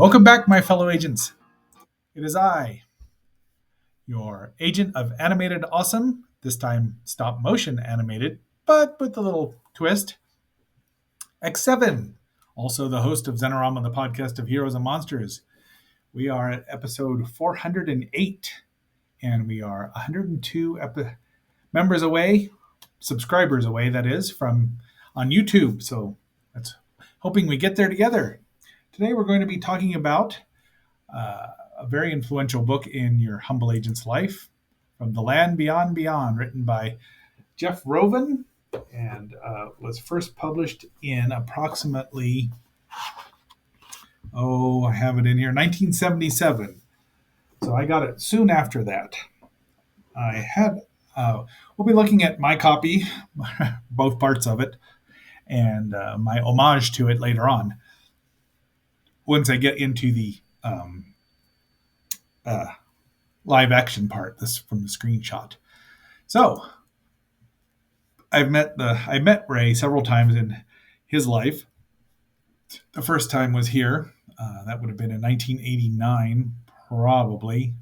Welcome back, my fellow agents. It is I, your agent of animated awesome, this time stop motion animated, but with a little twist, X7, also the host of Zenorama, the podcast of heroes and monsters. We are at episode 408, and we are 102 members away, subscribers away, that is, from on YouTube. So that's hoping we get there together. Today we're going to be talking about a very influential book in your humble agent's life, From the Land Beyond Beyond, written by Jeff Rovin, and was first published in approximately, I have it in here, 1977. So I got it soon after that. We'll be looking at my copy, both parts of it, and my homage to it later on, once I get into the uh, live action part, this from the screenshot. So I met Ray several times in his life. The first time was here. That would have been in 1989, probably.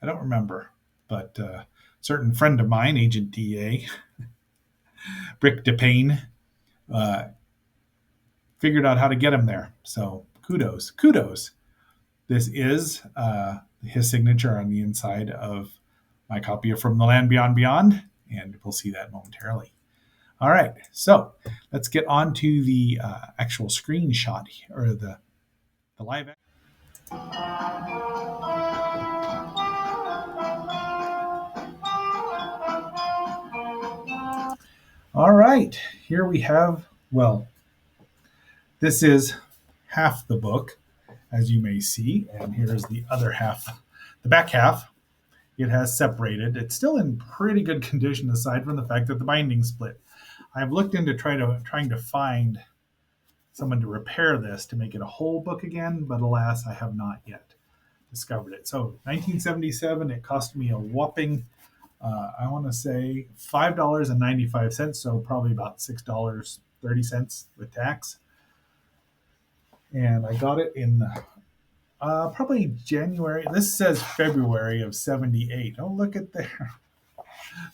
I don't remember, but a certain friend of mine, Agent DA, Brick DePayne, figured out how to get him there. So kudos. This is his signature on the inside of my copy of From the Land Beyond Beyond, and we'll see that momentarily. All right, so let's get on to the actual screenshot here, or the live. All right, here we have, this is half the book, as you may see, and here's the other half, the back half. It has separated. It's still in pretty good condition, aside from the fact that the binding split. I've looked into trying to find someone to repair this to make it a whole book again, but alas, I have not yet discovered it. So 1977, it cost me a whopping, I want to say $5.95, so probably about $6.30 with tax. And I got it in probably January. This says February of 78. Oh, look at there.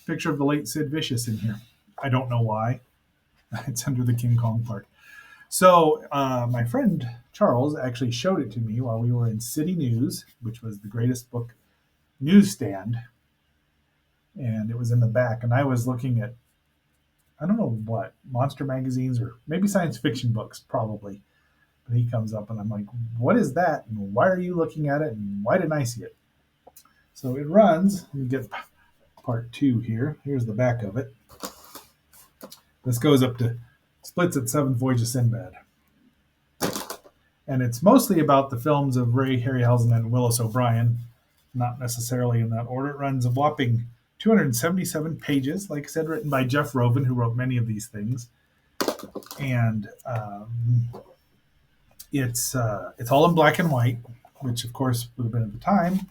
Picture of the late Sid Vicious in here. I don't know why. It's under the King Kong part. So my friend Charles actually showed it to me while we were in City News, which was the greatest book newsstand. And it was in the back. And I was looking at, I don't know what, monster magazines or maybe science fiction books, probably. But he comes up and I'm like, what is that? And why are you looking at it? And why didn't I see it? So it runs. Let me get part 2 here. Here's the back of it. This goes up to, splits at 7 Voyage of Sinbad. And it's mostly about the films of Ray Harryhausen and Willis O'Brien, not necessarily in that order. It runs a whopping 277 pages, like I said, written by Jeff Rovin, who wrote many of these things. And it's all in black and white, which of course would have been at the time.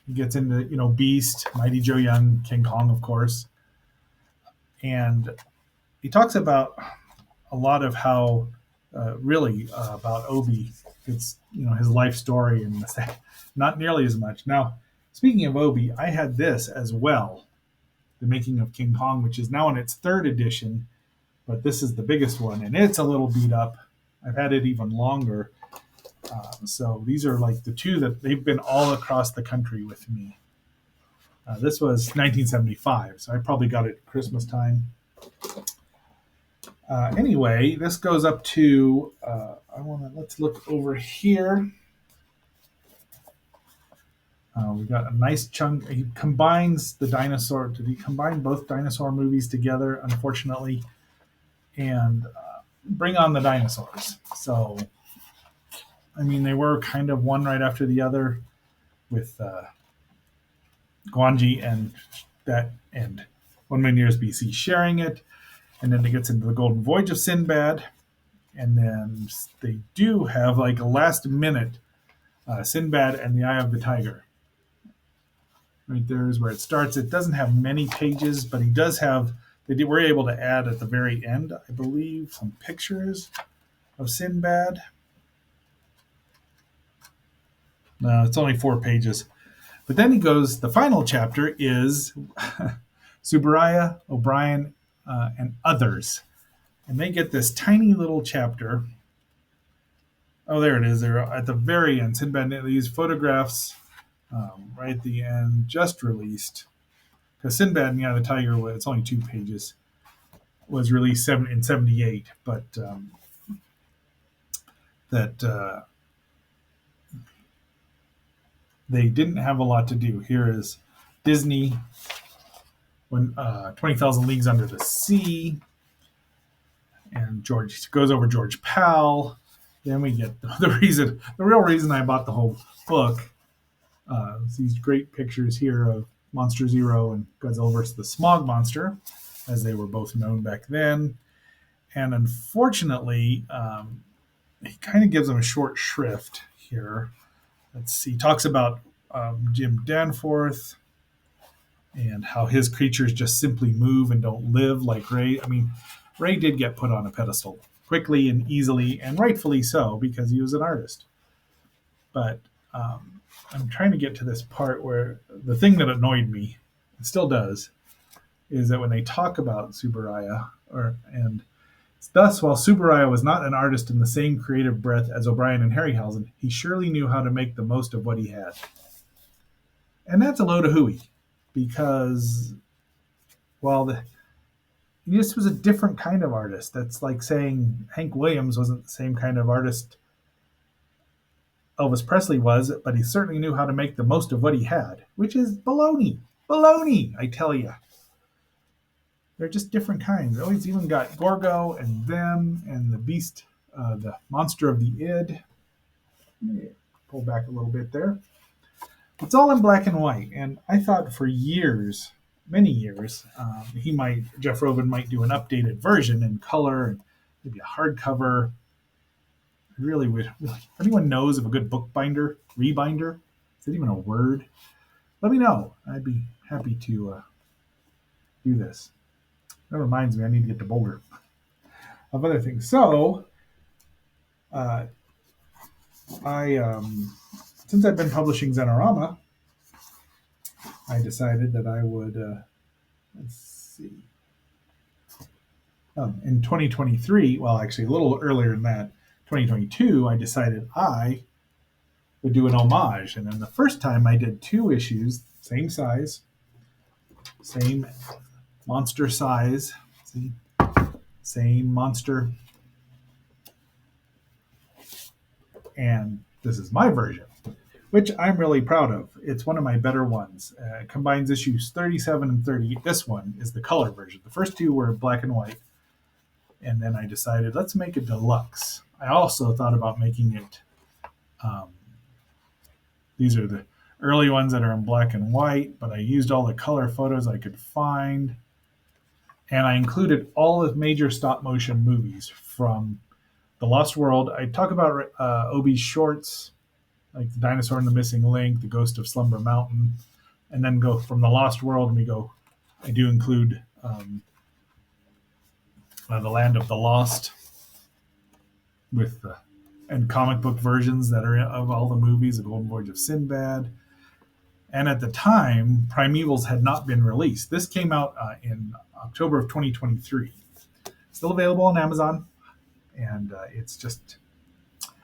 He gets into, Beast, Mighty Joe Young, King Kong, of course. And he talks about a lot of how, about Obi. It's, his life story, and not nearly as much. Now, speaking of Obi, I had this as well, The Making of King Kong, which is now in its 3rd edition, but this is the biggest one, and it's a little beat up. I've had it even longer. So these are like the two that they've been all across the country with me. This was 1975, so I probably got it at Christmas time. Anyway, this goes up to, let's look over here. We got a nice chunk. He combines the dinosaur. Did he combine both dinosaur movies together, unfortunately? And bring on the dinosaurs. So, they were kind of one right after the other, with Guanji and 1 million years BC sharing it. And then it gets into the Golden Voyage of Sinbad. And then they do have like a last minute Sinbad and the Eye of the Tiger. Right there is where it starts. It doesn't have many pages, but he does have, were able to add at the very end, I believe, some pictures of Sinbad. No, it's only 4 pages. But then he goes, the final chapter is Subaraya, O'Brien, and others. And they get this tiny little chapter. Oh, there it is. They're at the very end. Sinbad, these photographs right at the end, just released. Because Sinbad and the Tiger, it's only 2 pages, was released in 78. But that they didn't have a lot to do. Here is Disney, when 20,000 Leagues Under the Sea, and George goes over George Powell. Then we get the real reason I bought the whole book. These great pictures here of Monster Zero and Godzilla versus the Smog Monster, as they were both known back then. And unfortunately, he kind of gives them a short shrift here. Let's see. He talks about Jim Danforth and how his creatures just simply move and don't live like Ray. I mean, Ray did get put on a pedestal quickly and easily, and rightfully so, because he was an artist. But I'm trying to get to this part where the thing that annoyed me, it still does, is that when they talk about Subaraya, and thus, while Subaraya was not an artist in the same creative breath as O'Brien and Harryhausen, he surely knew how to make the most of what he had. And that's a load of hooey, because while this was a different kind of artist, that's like saying Hank Williams wasn't the same kind of artist Elvis Presley was, but he certainly knew how to make the most of what he had, which is baloney. Baloney, I tell you. They're just different kinds. Oh, he's even got Gorgo and them and the beast, the monster of the id. Pull back a little bit there. It's all in black and white, and I thought for years, many years, Jeff Rovin might do an updated version in color and maybe a hardcover. I really would. If anyone knows of a good bookbinder, rebinder, is that even a word? Let me know. I'd be happy to do this. That reminds me, I need to get to Boulder of other things. So, I since I've been publishing Zenorama, I decided that I would. Let's see. In 2023, well, actually a little earlier than that, 2022, I decided I would do an homage, and then the first time I did 2 issues, same size, same monster size, see, same monster, and this is my version, which I'm really proud of. It's one of my better ones. It combines issues 37 and 30. This one is the color version. The first 2 were black and white, and then I decided let's make a deluxe. I also thought about making it. These are the early ones that are in black and white, but I used all the color photos I could find. And I included all the major stop motion movies from The Lost World. I talk about Obi's shorts, like The Dinosaur and the Missing Link, The Ghost of Slumber Mountain, and then go from The Lost World, and I do include The Land of the Lost and comic book versions that are of all the movies, The Golden Voyage of Sinbad. And at the time, Primevals had not been released. This came out in October of 2023. Still available on Amazon. And it's just,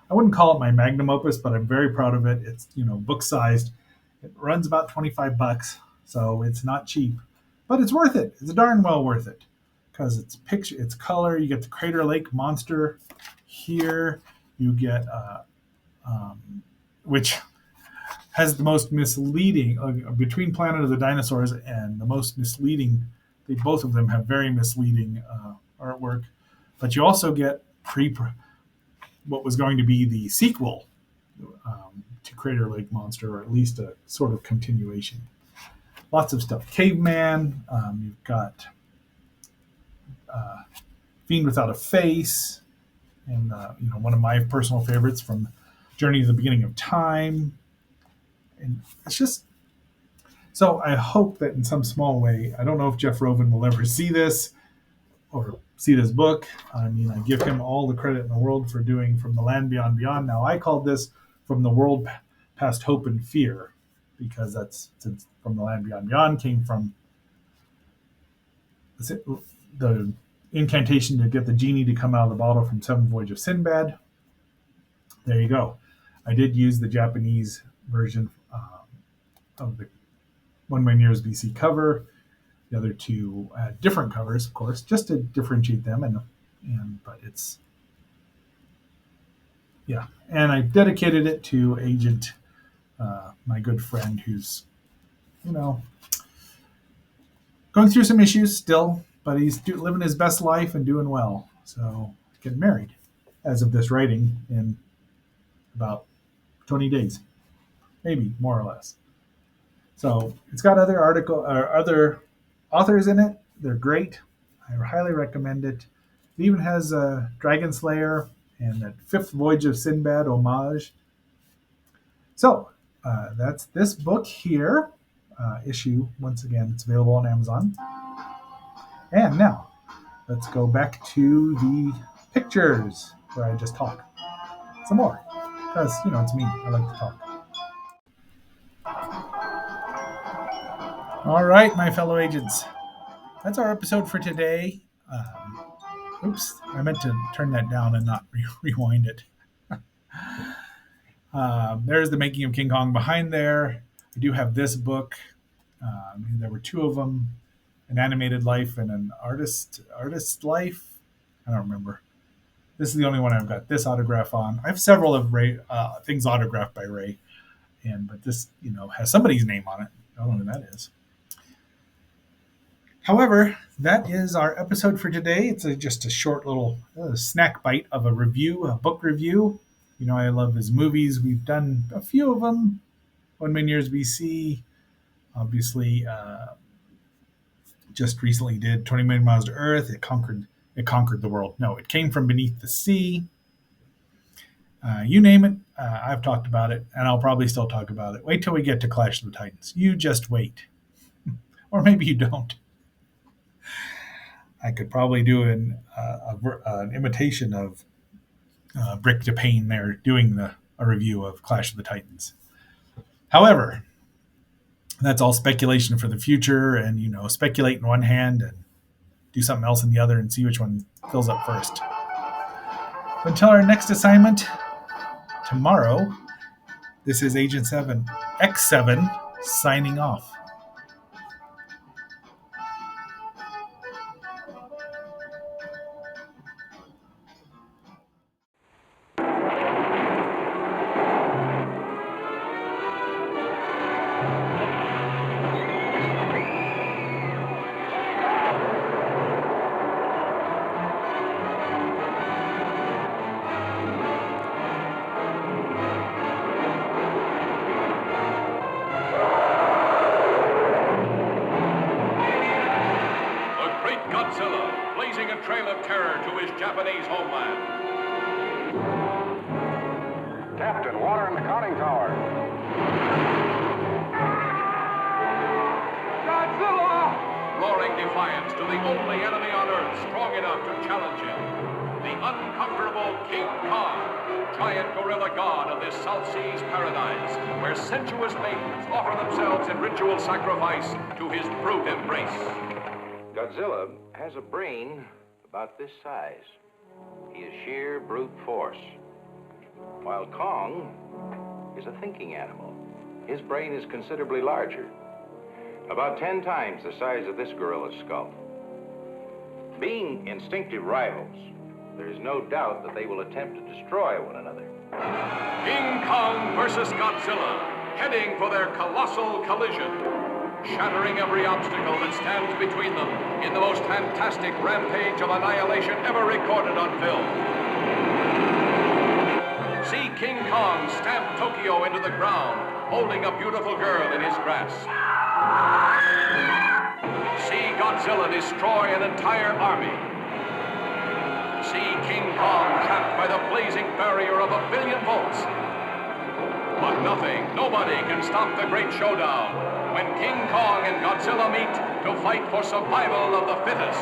I wouldn't call it my magnum opus, but I'm very proud of it. It's, book sized. It runs about $25, so it's not cheap, but it's worth it. It's darn well worth it because it's color. You get the Crater Lake monster here. You get, which has the most misleading between Planet of the Dinosaurs and the most misleading. Both of them have very misleading artwork, but you also get what was going to be the sequel to Crater Lake Monster, or at least a sort of continuation. Lots of stuff. Caveman. You've got Fiend Without a Face, and one of my personal favorites from Journey to the Beginning of Time. And it's just so I hope that in some small way, I don't know if Jeff Rovin will ever see this or see this book. I mean, I give him all the credit in the world for doing From the Land Beyond Beyond. Now, I called this From the World past hope and fear, because that's since From the Land Beyond Beyond came from the incantation to get the genie to come out of the bottle from Seven Voyage of Sinbad. There you go. I did use the Japanese version of the 1 million years BC cover. The other two different covers, of course, just to differentiate them. But it's, yeah. And I dedicated it to Agent, my good friend, who's, going through some issues still, but he's living his best life and doing well. So getting married as of this writing in about 20 days, maybe more or less. So it's got other authors in it. They're great. I highly recommend it. It even has a Dragon Slayer and that Fifth Voyage of Sinbad homage. So that's this book here. Issue, once again, it's available on Amazon. And now, let's go back to the pictures where I just talk some more. Because, it's me. I like to talk. All right, my fellow agents. That's our episode for today. Oops, I meant to turn that down and not rewind it. There's the making of King Kong behind there. I do have this book. There were two of them, an animated life and an artist life. I don't remember. This is the only one I've got this autograph on. I have several of Ray things autographed by Ray, but this has somebody's name on it. I don't know who that is. However, that is our episode for today. It's just a short little snack bite of a book review. I love his movies. We've done a few of them. 1 million years BC. Obviously, just recently did 20 million miles to Earth. It conquered the world. No, it came from beneath the sea. You name it, I've talked about it, and I'll probably still talk about it. Wait till we get to Clash of the Titans. You just wait. Or maybe you don't. I could probably do an imitation of Brick DePayne there doing a review of Clash of the Titans. However, that's all speculation for the future, and speculate in one hand and do something else in the other and see which one fills up first. Until our next assignment tomorrow, this is Agent 7 X7 signing off. Trail of terror to his Japanese homeland. Captain, water in the conning tower. Godzilla! Roaring defiance to the only enemy on Earth strong enough to challenge him. The unconquerable King Kong, giant gorilla god of this South Seas paradise, where sensuous maidens offer themselves in ritual sacrifice to his brute embrace. Godzilla has a brain about this size. He is sheer brute force. While Kong is a thinking animal. His brain is considerably larger, about 10 times the size of this gorilla's skull. Being instinctive rivals, there is no doubt that they will attempt to destroy one another. King Kong versus Godzilla, heading for their colossal collision, shattering every obstacle that stands between them in the most fantastic rampage of annihilation ever recorded on film. See King Kong stamp Tokyo into the ground, holding a beautiful girl in his grasp. See Godzilla destroy an entire army. See King Kong trapped by the blazing barrier of 1 billion volts. But nobody can stop the great showdown when King Kong and Godzilla meet to fight for survival of the fittest.